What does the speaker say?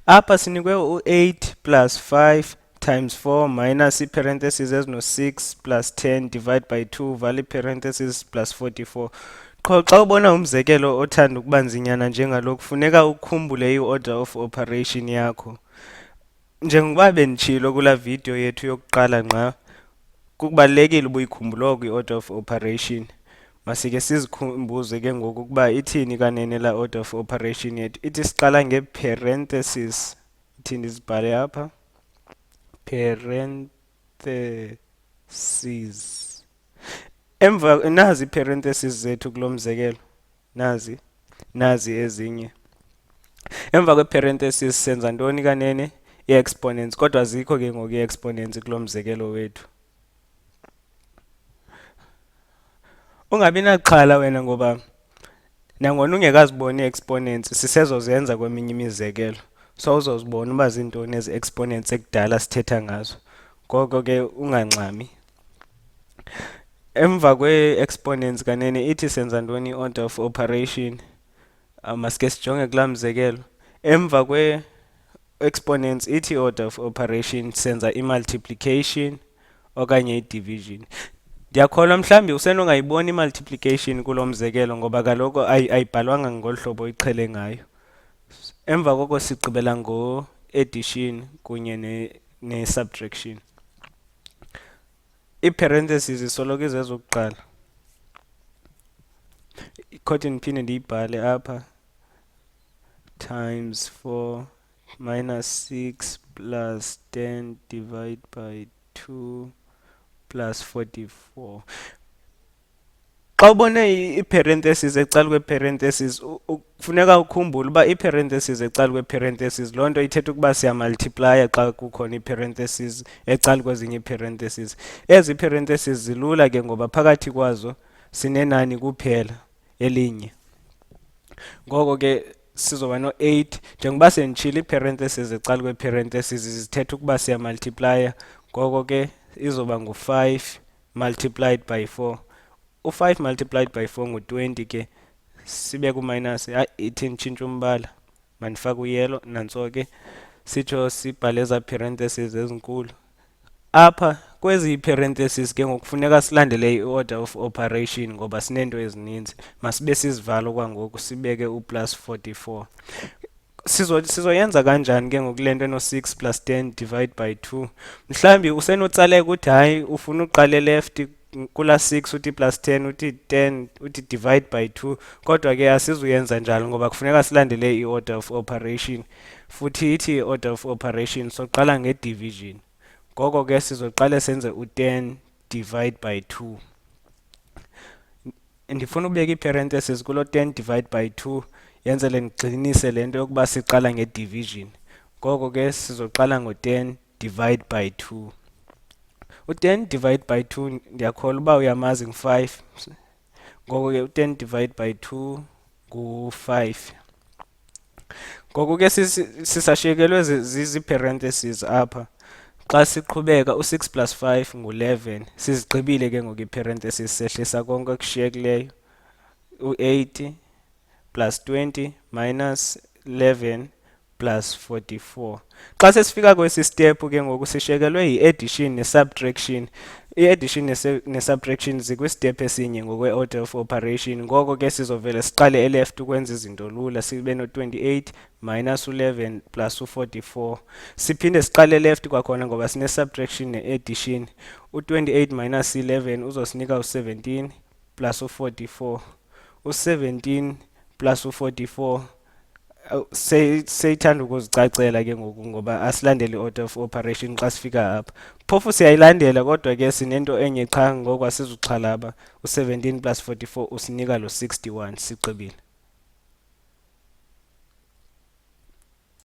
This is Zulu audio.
Apha sinikwe u8 plus 5 times 4 minus i-parentheses ezino-6 plus 10 divide by 2 vale i-parentheses plus 44. Qho xa ubona umzekelo othanda ukuba nzinyana njengalo kufuneka ukhumbule i-order of operation yakho. Njengoba benditshilo kula video yethu yokuqala ngqa, kubalulekile ubuyikhumbule oku i-order of operation. Masike sizikhumbuze ke ngoku ukuba ithini kanene la order of operation yethu. Ithi siqala nge-parentheses. Ithini izibhale apha? Parentheses. Emva nazi i-parentheses zethu kulo mzekelo. Nazi ezinye. Emva kwe-parentheses senza ntoni kanene? I-exponents. Kodwa zikho ke ngoku i-exponents kulo mzekelo wethu. Ungabi naxhala wena ngoba nangona ungekaziboni i-exponents sisezozenza kweminye imizekelo. So uzozibona uba zintoni ezi exponents ekudala sithetha ngazo. Ngoko ke ungangxami. Emva kwe-exponents kanene ithi senza ntoni i-order of operation. Masike sijonge kulaa mzekelo. Emva kwe-exponents ithi order of operation senza i-multiplication okanye i-division. Ndiyakholwa mhlawumbi usenongayiboni i-multiplication kulo mzekelo ngoba kaloku ayibhalwanga ngolu hlobo iqhele ngayo. Emva koko sigqibela ngo-addition kunye ne-subtraction. I-parentheses isoloko izezokuqala. Ikhothi ndiphinde ndiyibhale apha. Times 4 minus 6 plus 10 divide by 2 plus 44. Xa ubone i-parentheses ecala kwe-parentheses kufuneka ukhumbule uba i-parentheses ecala kwe-parentheses loo nto ithetha ukuba siyamultiplya xa kukhona i-parentheses ecala kwezinye i-parentheses. Ezi parentheses zilula ke ngoba phakathi kwazo sinenani kuphela elinye. Ngoko ke sizoba no-8 njengoba senditshile i-parentheses ecala kwe-parentheses zithetha ukuba siyamultiplya. Ngoko ke izoba ngu-5 multiplied by 4. U-5 multiplied by 4 ngu-20 ke. Sibe ku-minus. Ithi nditshintshe umbala. Mandifake u-yellow. Nantso ke sitsho sibhale eza parentheses ezinkulu. Apha kwezi parentheses ke ngokufuneka silandele i-order of operation ngoba sinento ezininzi. Masibe sizivala kwangoku sibeke u-plus 44. Sizoyenza kanjani ke ngoku le nto eno-6 plus 10 divide by 2? Mhlawumbi usenotsaleka uthi hayi ufuna uqale left kula 6 uthi plus 10 uthi 10 uthi divide by 2. Kodwa ke asizuyenza njalo ngoba kufuneka silandele i-order of operation. Futhi ithi i-order of operation soqala nge-division. Ngoko ke sizoqala senze u-10 divide by 2. Ndifuna ubeka i-parentheses kulo 10 divide by 2 yenzele ndigxinise le nto yokuba siqala nge-division. Ngoko ke sizoqala ngo-10 divide by 2. U-10 divide by 2 ndiyakholwa uba uyamazi ngu-5. Ngoko ke u-10 divide by 2 ngu-5. Ngoko ke sisashiyekelwe zizi-parentheses apha. Xa siqhubeka u-6 plus 5 ngu-11. Sizigqibile ke ngoku i-parentheses sehlisa konke okushiyekileyo. U-8 plus 20 minus 11 plus 44. Xa sesifika kwesi step ke ngoku sishiyekelwe yi-addition ne-subtraction. I-addition ne-subtraction zikwistep esinye ngokwe-order of operation. Ngoko ke sizovele siqale e-left ukwenza izinto lula. Sibe no-28 minus 11 plus u-44. Siphinde siqale e-left kwakhona ngoba sine-subtraction ne-addition. U-28 minus 11 uzosinika u-17 plus u-44. U-17 plus u-44 seyithanda ukuzicacela ke ngoku ngoba asilandele i-order of operation xa sifika apha. Phofu siyayilandela kodwa ke sinento enye qha ngoku asizuxhalaba. U-17 plus 44 usinika lo 61. Sigqibile.